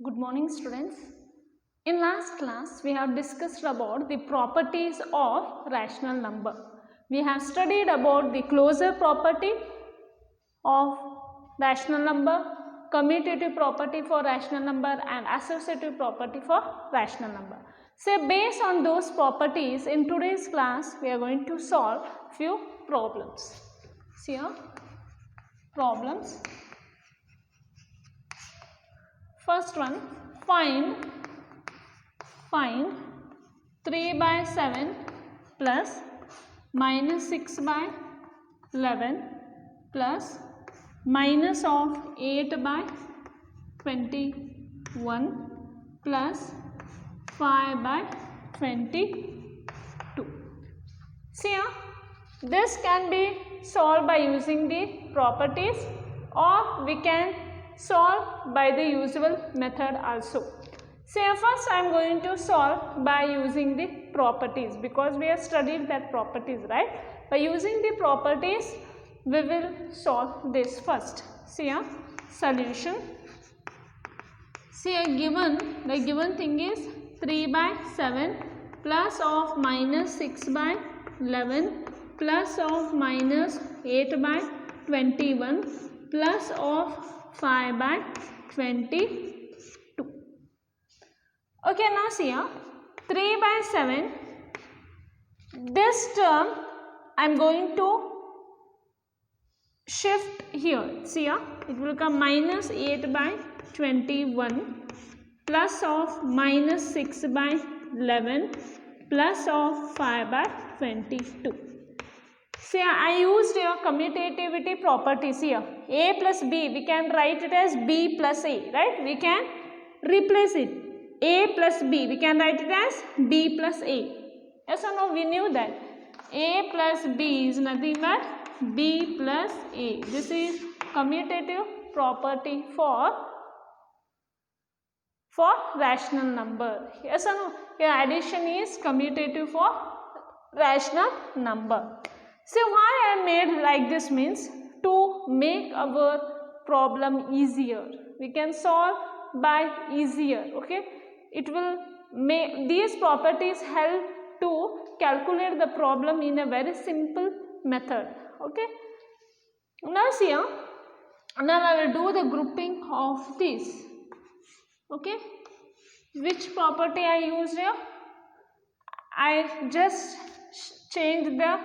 Good morning, students. In last class, we have discussed about the properties of rational number. We have studied about the closure property of rational number, commutative property for rational number and associative property for rational number. So, based on those properties, in today's class, we are going to solve few problems. See here, problems. First one, find 3 by 7 plus minus 6 by 11 plus minus of 8 by 21 plus 5 by 22. See here, this can be solved by using the properties, or we can solve by the usual method also. So first I am going to solve by using the properties, because we have studied that properties, right? By using the properties we will solve this first. See here, solution. See here, the given thing is 3 by 7 plus of minus 6 by 11 plus of minus 8 by 21 plus of 5 by 22. Okay, now see here, 3 by 7, this term I am going to shift here. See here, it will come minus 8 by 21 plus of minus 6 by 11 plus of 5 by 22. See, I used your commutativity properties here. A plus B, we can write it as B plus A, right? We can replace it. A plus B, we can write it as B plus A. Yes or no? We knew that. A plus B is nothing but B plus A. This is commutative property for rational number. Yes or no? Your addition is commutative for rational number. So why I made like this means to make our problem easier. We can solve by easier. Okay, it will make these properties help to calculate the problem in a very simple method. Okay, now see here, now I will do the grouping of this. Okay, which property I used here? I just changed the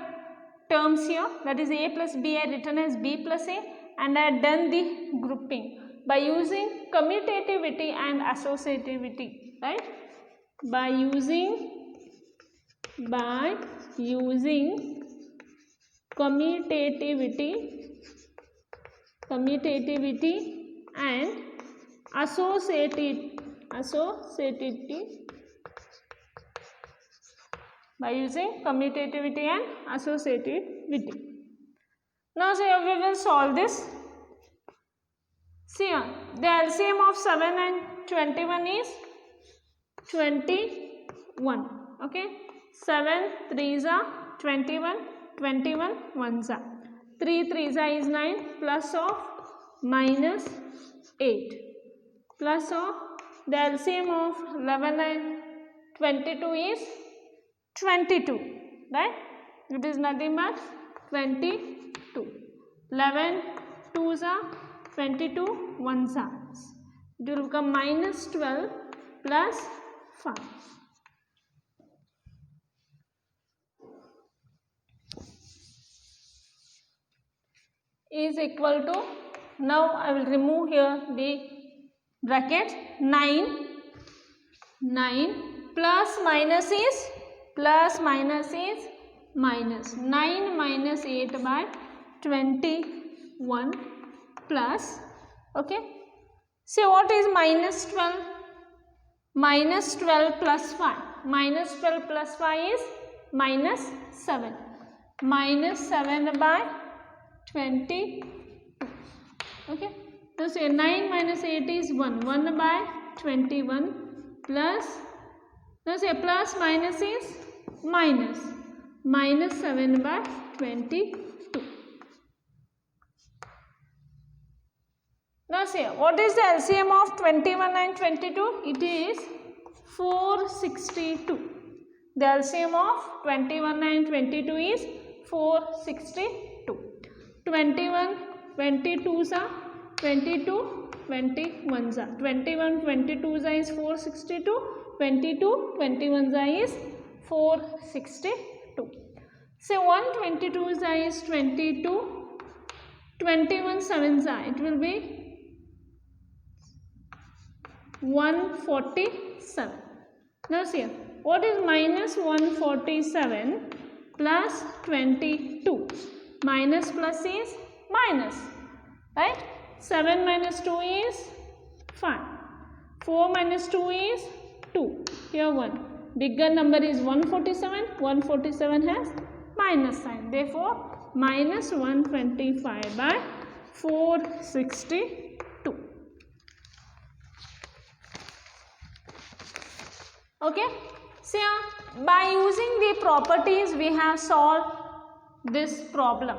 terms here, that is A plus B I written as B plus A, and I had done the grouping by using commutativity and associativity, right? By using commutativity and associativity. By using commutativity and associativity. Now see, we will solve this. See here, the LCM of 7 and 21 is 21. Okay, 7 3s are 21, 21 1s are 3 3s is 9 plus of minus 8 plus of the LCM of 11 and 22 is 22, right? It is nothing but 22. 11 2s are 22, 1s are. It will become minus 12 plus 5. Is equal to, now I will remove here the bracket, 9 plus minus is minus 9 minus 8 by 21 plus, okay, see what is minus 12? Minus 12 plus 5. Minus 12 plus 5 is minus 7. Minus 7 by 22. Okay, so say 9 minus 8 is 1. 1 by 21 plus, now say plus minus is minus. Minus 7 by 22. Now see, what is the LCM of 21 and 22? It is 462. The LCM of 21 and 22 is 462. 21, 22s are 22, 21s are 21, 22s are is 462. 22, 21s are is 462. So 122s are is 22. 21 sevens are, it will be 147. Now see, what is minus 147 plus 22? Minus plus is minus, right? 7 minus 2 is 5. 4 minus 2 is 2. Here 1. Bigger number is 147. 147 has minus sign. Therefore, minus 125 by 462. Okay. So, by using the properties, we have solved this problem.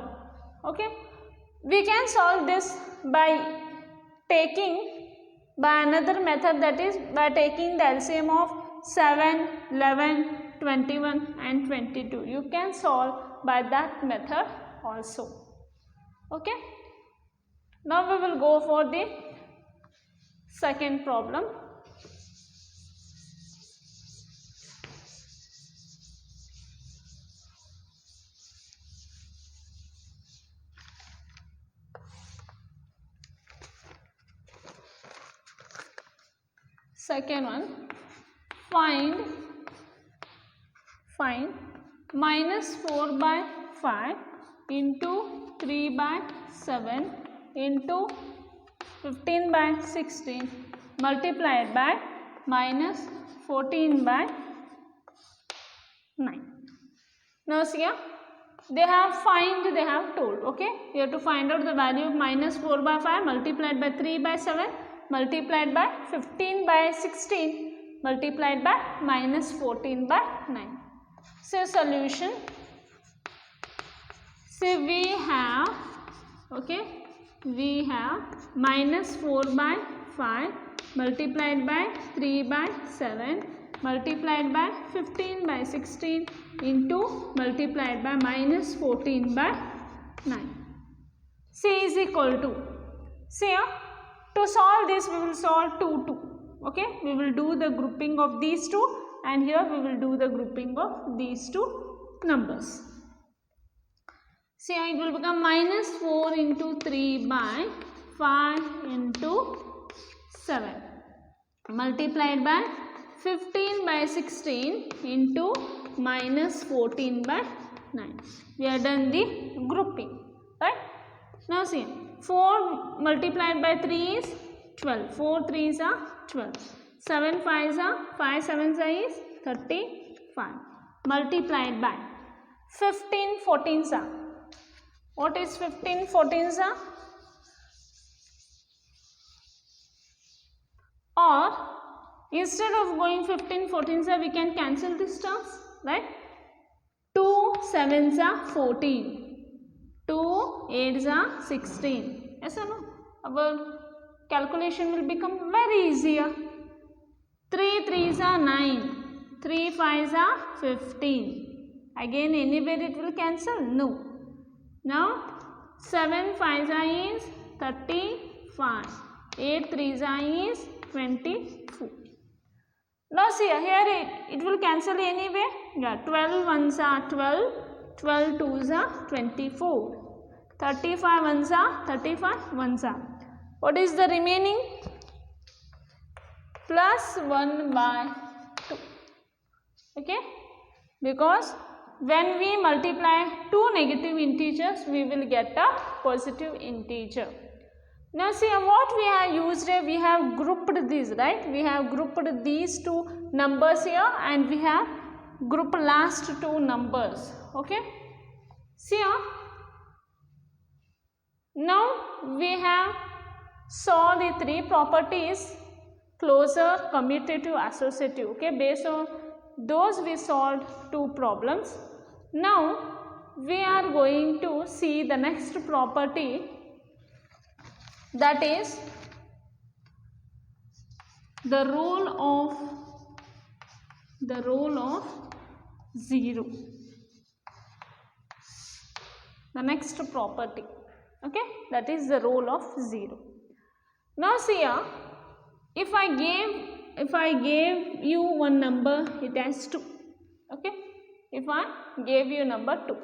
Okay. We can solve this by another method, that is by taking the LCM of 7, 11, 21 and 22. You can solve by that method also. Okay. Now we will go for the second problem. Second one, find minus 4 by 5 into 3 by 7 into 15 by 16 multiplied by minus 14 by 9. Now see here, they have told, okay, you have to find out the value of minus 4 by 5 multiplied by 3 by 7 multiplied by 15 by 16 multiplied by minus 14 by 9. So solution, so we have minus 4 by 5 multiplied by 3 by 7 multiplied by 15 by 16 into multiplied by minus 14 by 9. C is equal to, see to solve this we will solve 2, 2. Okay, we will do the grouping of these two, and here we will do the grouping of these two numbers. See, it will become minus 4 into 3 by 5 into 7 multiplied by 15 by 16 into minus 14 by 9. We have done the grouping, right? Now see, 4 multiplied by 3 is 12. 4 3s are 12. 7 5s are 5 7s are is 35 multiplied by 15 14s are. What is 15 14s are? Or instead of going 15 14s are, we can cancel these terms, right? 2 7s are 14. 2 8s are 16. Yes or no? Our calculation will become very easier. 3 3s are 9. 3 5s are 15. Again, anywhere it will cancel? No. Now, 7 5s are is 35. 8 3s are is 24. Now see, here it will cancel anyway. Yeah, 12 1s are 12. 12 2s are 24. 35 1s are 35 1s are. What is the remaining? Plus 1 by 2. Okay? Because when we multiply two negative integers, we will get a positive integer. Now see, what we have used here, we have grouped these, right? We have grouped these two numbers here, and we have grouped last two numbers. Okay? See here. Now we have saw the three properties: closure, commutative, associative. Okay, based on those we solved two problems. Now we are going to see the next property, that is the role of 0. The next property, okay, that is the role of 0. Now see here, if I gave you one number, it has 2, okay. If I gave you number 2,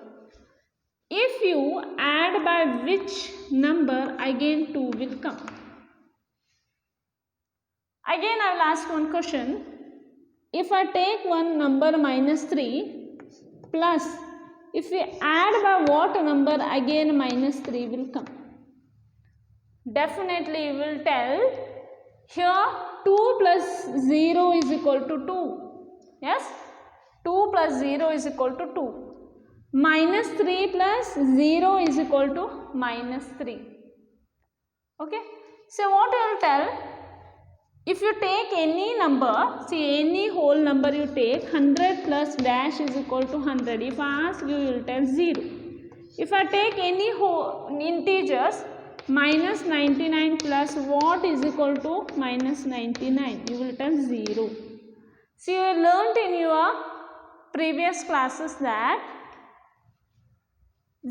if you add by which number, again 2 will come. Again I will ask one question. If I take one number -3 plus, if we add by what number, again -3 will come. Definitely you will tell here 2 plus 0 is equal to 2. Yes, 2 plus 0 is equal to 2. -3 plus 0 is equal to -3. Okay, so what I will tell, if you take any number, see any whole number you take, 100 plus dash is equal to 100. If I ask you, you will tell 0. If I take any whole integers, -99 plus what is equal to -99, you will tell 0. So you learnt in your previous classes that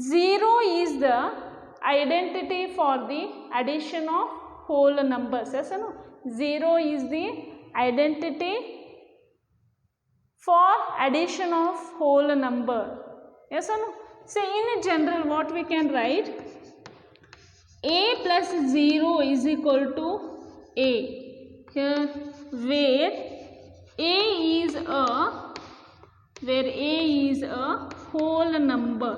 0 is the identity for the addition of whole numbers. Yes or no? 0 is the identity for addition of whole number. Yes or no? So in general, what we can write, a plus 0 is equal to a. Here where a is a whole number.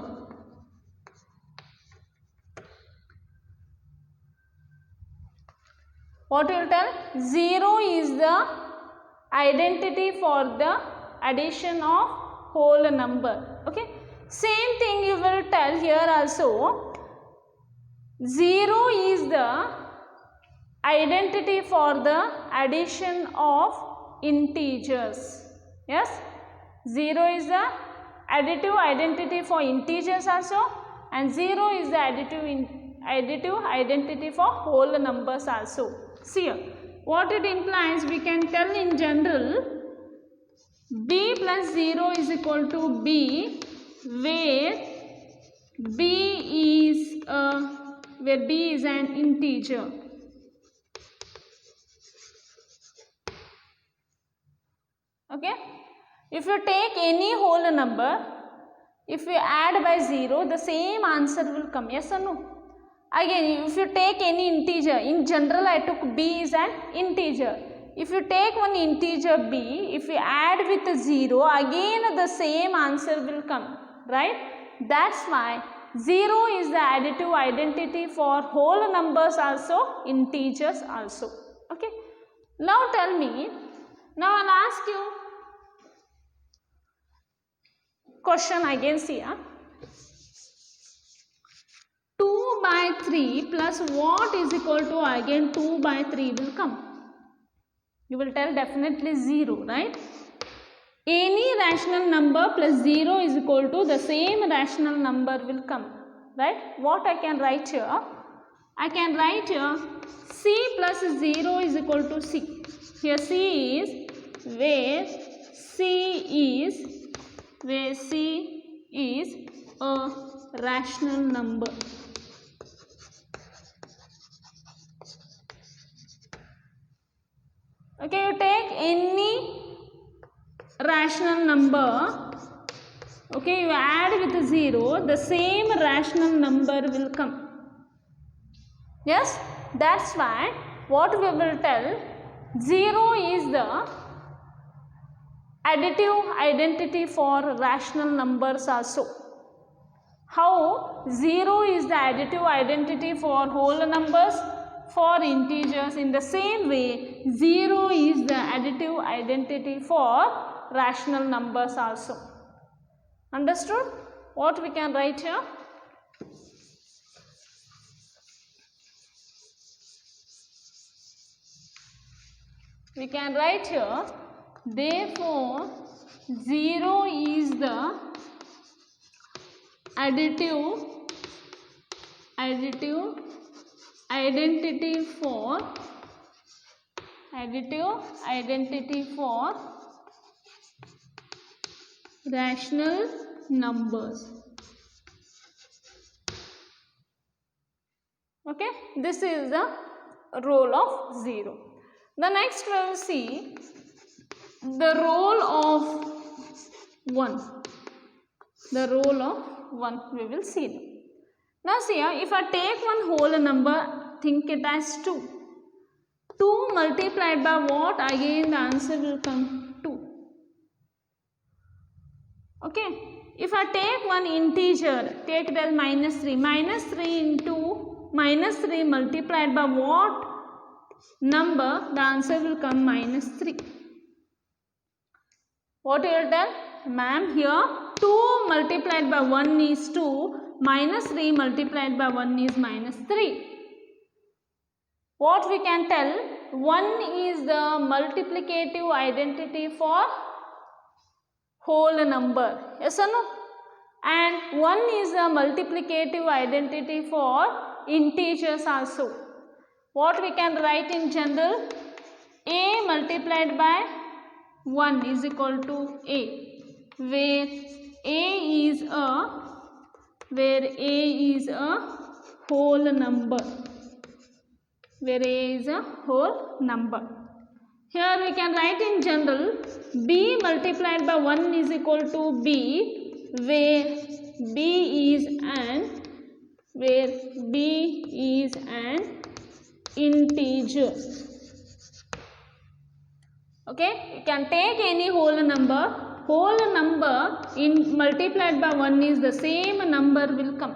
What you will tell? 0 is the identity for the addition of whole number. Okay. Same thing you will tell here also. 0 is the identity for the addition of integers. Yes. 0 is the additive identity for integers also, and 0 is the additive identity for whole numbers also. See here, what it implies, we can tell in general b plus 0 is equal to b, where b is an integer. Okay, if you take any whole number, if you add by 0, the same answer will come. Yes or no? Again, if you take any integer, in general I took b is an integer. If you take one integer b, if you add with 0, again the same answer will come, right? That's why 0 is the additive identity for whole numbers also, integers also. Okay. Now tell me, now I'll ask you question again. See here, 2 by 3 plus what is equal to, again 2 by 3 will come. You will tell definitely 0, right? Any rational number plus 0 is equal to the same rational number will come, right? What I can write here? I can write here c plus 0 is equal to c. Here c is where c is a rational number. Okay, you take any rational number, okay, you add with 0, the same rational number will come. Yes, that's why what we will tell, 0 is the additive identity for rational numbers also. How 0 is the additive identity for whole numbers, for integers, in the same way 0 is the additive identity for rational numbers also. Understood? What we can write here? We can write here, therefore 0 is the additive identity for additive identity for rational numbers. Okay, this is the role of 0. The next we will see the role of 1. The role of 1 we will see. Now see here, if I take one whole number, think it as 2. 2 multiplied by what? Again the answer will come 2. Okay. If I take one integer, take it as minus 3. Minus 3 into minus 3 multiplied by what number? The answer will come minus 3. What you will tell? Ma'am, here 2 multiplied by 1 is 2. Minus 3 multiplied by 1 is minus 3. What we can tell? 1 is the multiplicative identity for whole number. Yes or no? And 1 is the multiplicative identity for integers also. What we can write in general? A multiplied by 1 is equal to A, where A is a whole number. Where A is a whole number. Here we can write in general B multiplied by 1 is equal to B, where B is an integer. Okay, you can take any whole number. Whole number in multiplied by 1 is the same number will come.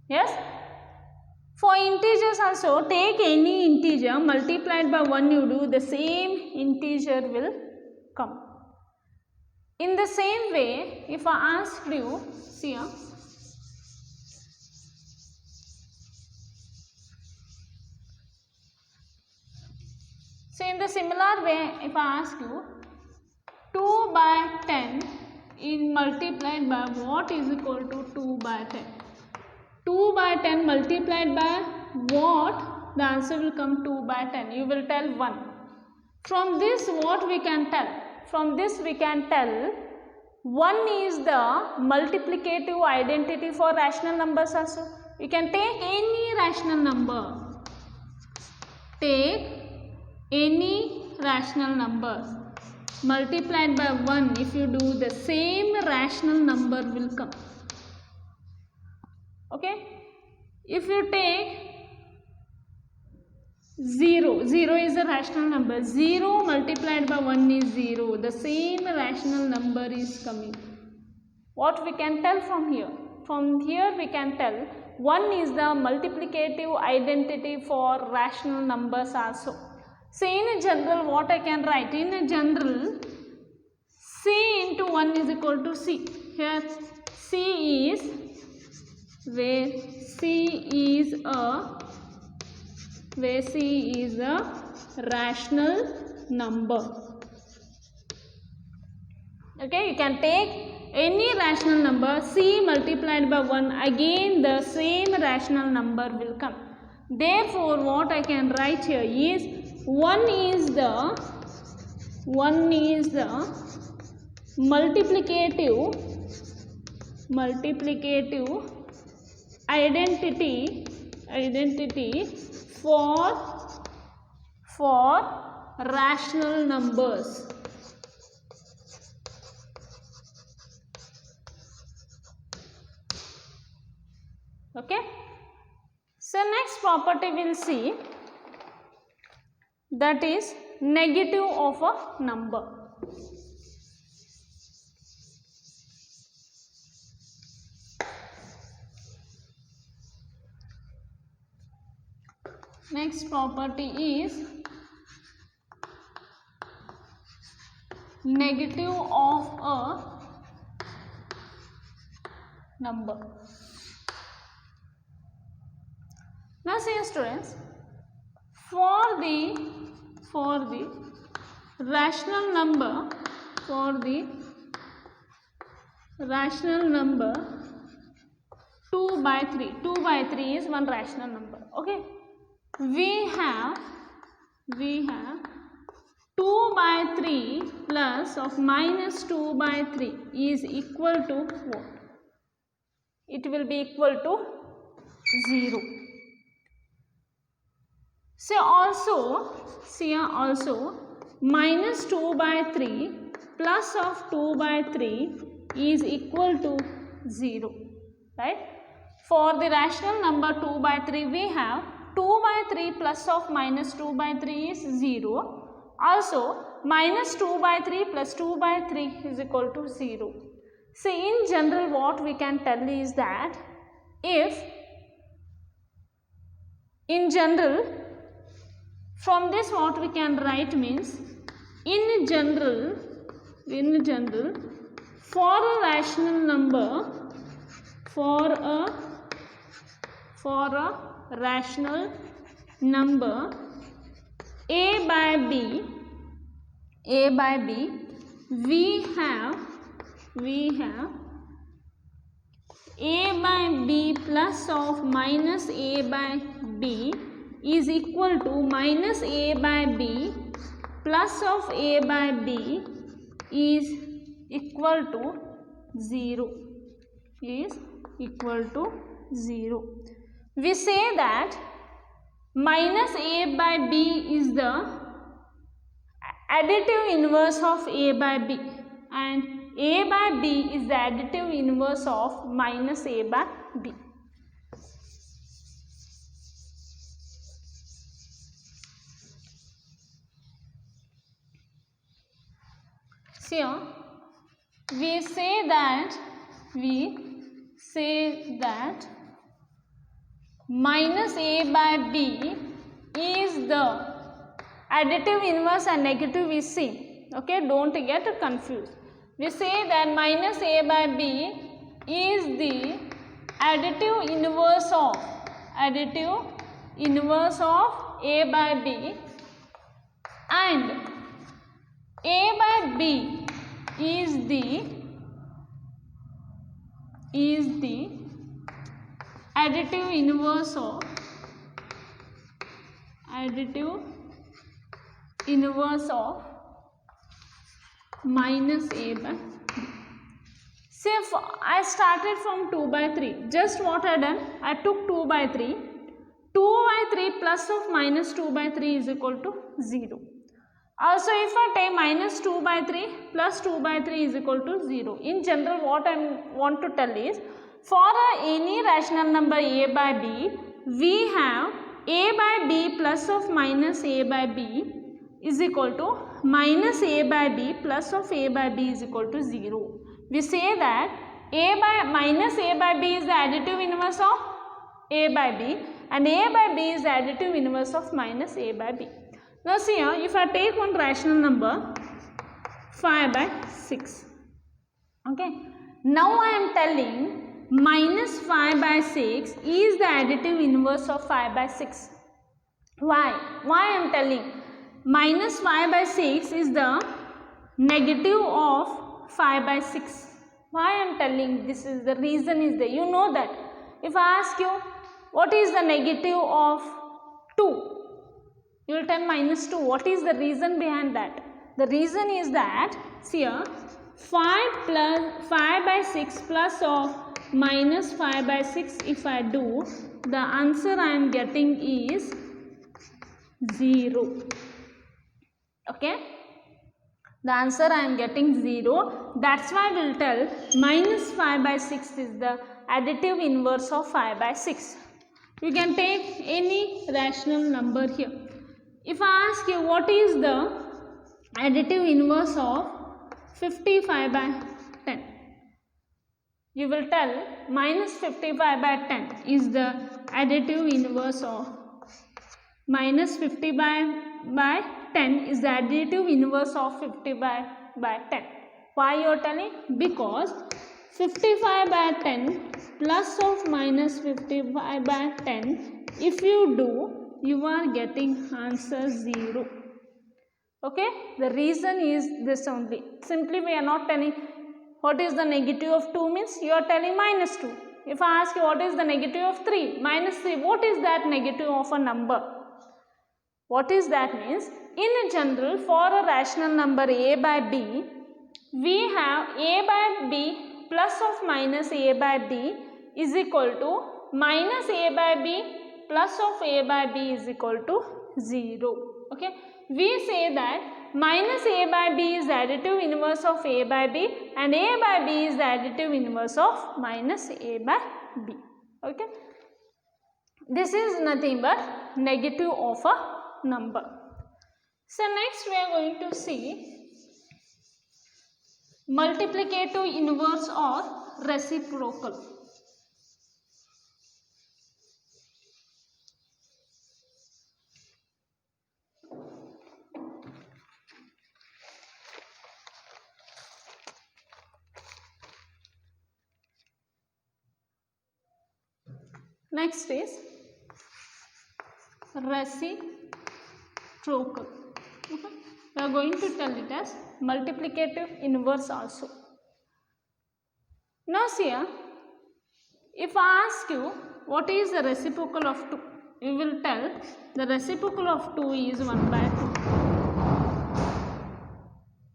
Yes. For integers also, take any integer multiplied by 1, you do the same integer will come. In the same way, if I ask you, see here, so in the similar way, if I ask you 2 by 10 in multiplied by what is equal to 2 by 10? 2 by 10 multiplied by what? The answer will come 2 by 10. You will tell 1. From this what we can tell? From this we can tell 1 is the multiplicative identity for rational numbers also. You can take any rational number. Take any rational number. Multiplied by 1, if you do, the same rational number will come. Okay, if you take 0, 0 is a rational number, 0 multiplied by 1 is 0, the same rational number is coming. What we can tell from here? From here we can tell 1 is the multiplicative identity for rational numbers also. So in general what I can write? In general, C into 1 is equal to C. Here C is, where C is a rational number. Okay, you can take any rational number, C multiplied by 1, again the same rational number will come. Therefore what I can write here is 1 is the multiplicative identity for rational numbers. Okay. So next property we'll see, that is negative of a number. Next property is negative of a number. Now see students, for the rational number, 2 by 3. 2 by 3 is one rational number. Okay. We have 2 by 3 plus of minus 2 by 3 is equal to what? It will be equal to 0. See also minus 2 by 3 plus of 2 by 3 is equal to 0, right? For the rational number 2 by 3 we have 2 by 3 plus of minus 2 by 3 is 0. Also minus 2 by 3 plus 2 by 3 is equal to 0. See, in general what we can tell is that if in general from this what we can write means in general for a rational number a by b we have a by b plus of minus a by b is equal to minus a by b plus of a by b is equal to 0. We say that minus a by b is the additive inverse of a by b and a by b is the additive inverse of minus a by b. Here we say that minus a by b is the additive inverse and negative we see. Okay, don't get confused. We say that minus a by b is the additive inverse of a by b and a by b is the additive inverse of minus a by b. Say if I started from 2 by 3, just what I done, I took 2 by 3. 2 by 3 plus of minus 2 by 3 is equal to 0. Also if I take minus 2 by 3 plus 2 by 3 is equal to 0. In general what I want to tell is, for any rational number a by b, we have a by b plus of minus a by b is equal to minus a by b plus of a by b is equal to 0. We say that minus a by b is the additive inverse of a by b and a by b is the additive inverse of minus a by b. Now see here, if I take one rational number 5 by 6, okay, now I am telling minus 5 by 6 is the additive inverse of 5 by 6. Why I am telling minus 5 by 6 is the negative of 5 by 6. Why I am telling this is the reason is there. You know that if I ask you what is the negative of 2, you will tell minus 2. What is the reason behind that? The reason is that, see here, 5 by 6 plus of minus 5 by 6 if I do, the answer I am getting is 0. Okay? The answer I am getting 0. That's why we will tell minus 5 by 6 is the additive inverse of 5 by 6. You can take any rational number here. If I ask you what is the additive inverse of 55 by 10, you will tell minus 55 by 10 is the additive inverse of minus 50 by 10 is the additive inverse of 50 by 10. Why you are telling? Because 55 by 10 plus of minus 55 by 10, if you do, you are getting answer 0. Okay, the reason is this only. Simply we are not telling what is the negative of 2 means you are telling minus 2. If I ask you what is the negative of 3, minus 3, what is that negative of a number? What is that means? In general, for a rational number a by b, we have a by b plus of minus a by b is equal to minus a by b plus of a by b is equal to 0. Okay, we say that minus a by b is the additive inverse of a by b and a by b is the additive inverse of minus a by b. Okay, this is nothing but negative of a number. So next we are going to see multiplicative inverse or reciprocal. Next is reciprocal. Okay. We are going to tell it as multiplicative inverse also. Now see here, if I ask you what is the reciprocal of 2, you will tell the reciprocal of 2 is 1 by 2.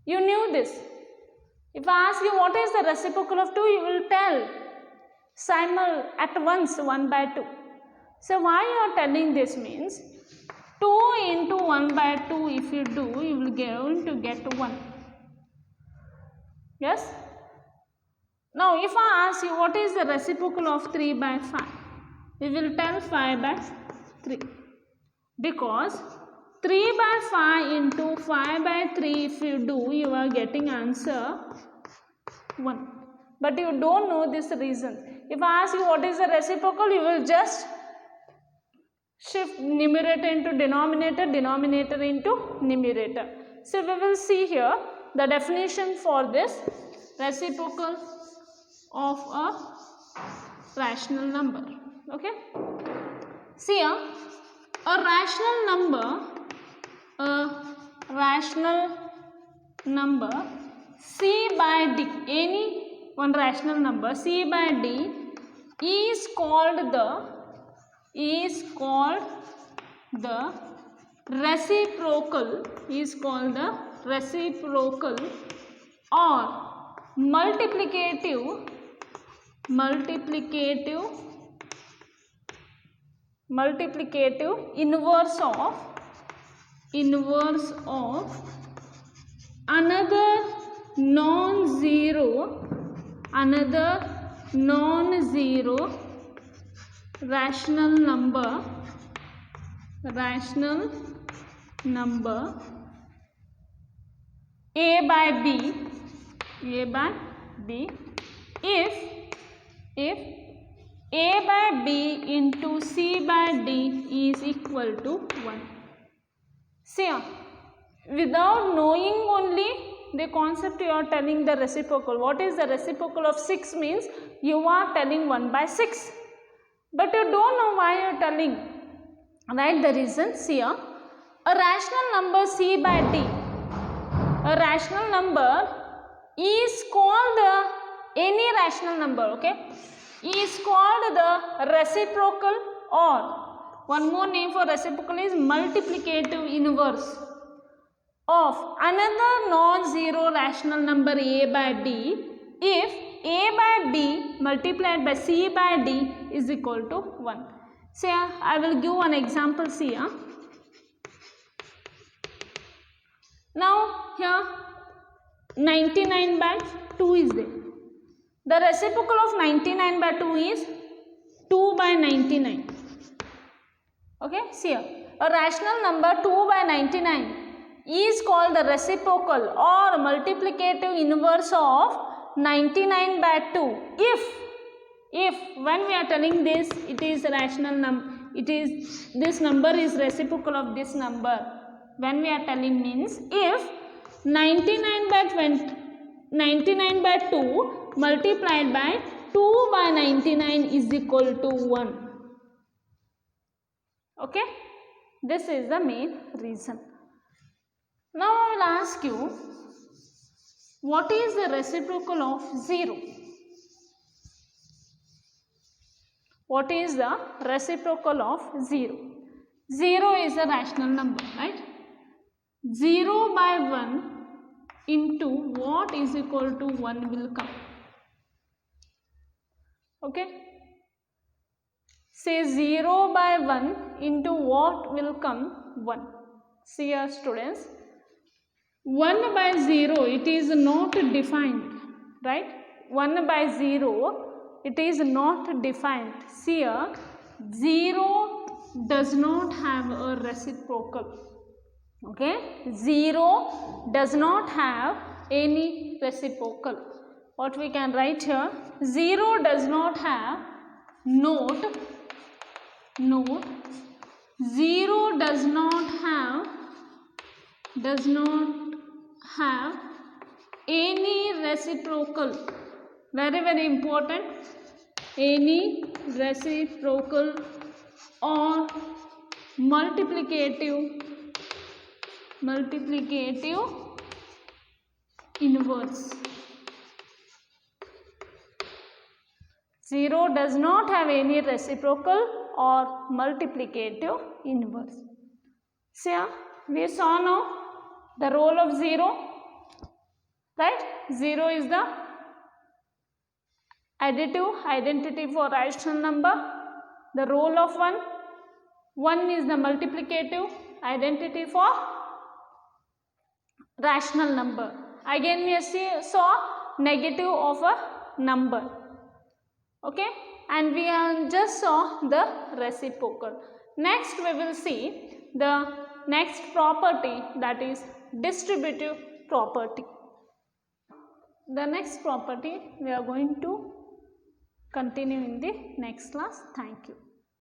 You knew this. If I ask you what is the reciprocal of 2, you will tell at once 1 by 2. So why you are telling this means 2 into 1 by 2 if you do, you will going to get 1. Yes? Now if I ask you what is the reciprocal of 3 by 5, you will tell 5 by 3. Because 3 by 5 into 5 by 3 if you do, you are getting answer 1. But you don't know this reason. If I ask you what is the reciprocal, you will just shift numerator into denominator, denominator into numerator. So we will see here the definition for this reciprocal of a rational number. Okay. See here, a rational number c by d, any one rational number c by d is called the reciprocal or multiplicative inverse of another non-zero rational number a by b if a by b into c by d is equal to 1. See, without knowing only the concept, you are telling the reciprocal. What is the reciprocal of 6 means? You are telling 1 by 6. But you don't know why you are telling. Write the reason. See here, a rational number c by d, a rational number is called any rational number, okay, is called the reciprocal, or one more name for reciprocal is multiplicative inverse of another non-zero rational number a by b if a by b multiplied by c by d is equal to 1. Say, I will give one example. See, now here 99 by 2 is there. The reciprocal of 99 by 2 is 2 by 99. Okay, see here, a rational number 2 by 99 is called the reciprocal or multiplicative inverse of 99 by 2 if when we are telling this, it is rational number, this number is reciprocal of this number. When we are telling means if 99 by 2 multiplied by 2 by 99 is equal to 1. Okay, this is the main reason. Now I will ask you, what is the reciprocal of 0? What is the reciprocal of 0? 0 is a rational number, right? 0 by 1 into what is equal to 1 will come. Okay. Say 0 by 1 into what will come? 1. See here students, 1 by 0 it is not defined, right? 1 by 0 it is not defined. See here, 0 does not have a reciprocal. Okay, 0 does not have any reciprocal. What we can write here, 0 does not have note, 0 does not have any reciprocal. Very important, any reciprocal or multiplicative inverse. 0 does not have any reciprocal or multiplicative inverse. So we saw now the role of 0, right? 0 is the additive identity for rational number. The role of 1 is the multiplicative identity for rational number. Again we saw negative of a number. Okay, and we just saw the reciprocal. Next we will see the next property, that is distributive property. The next property we are going to continue in the next class. Thank you.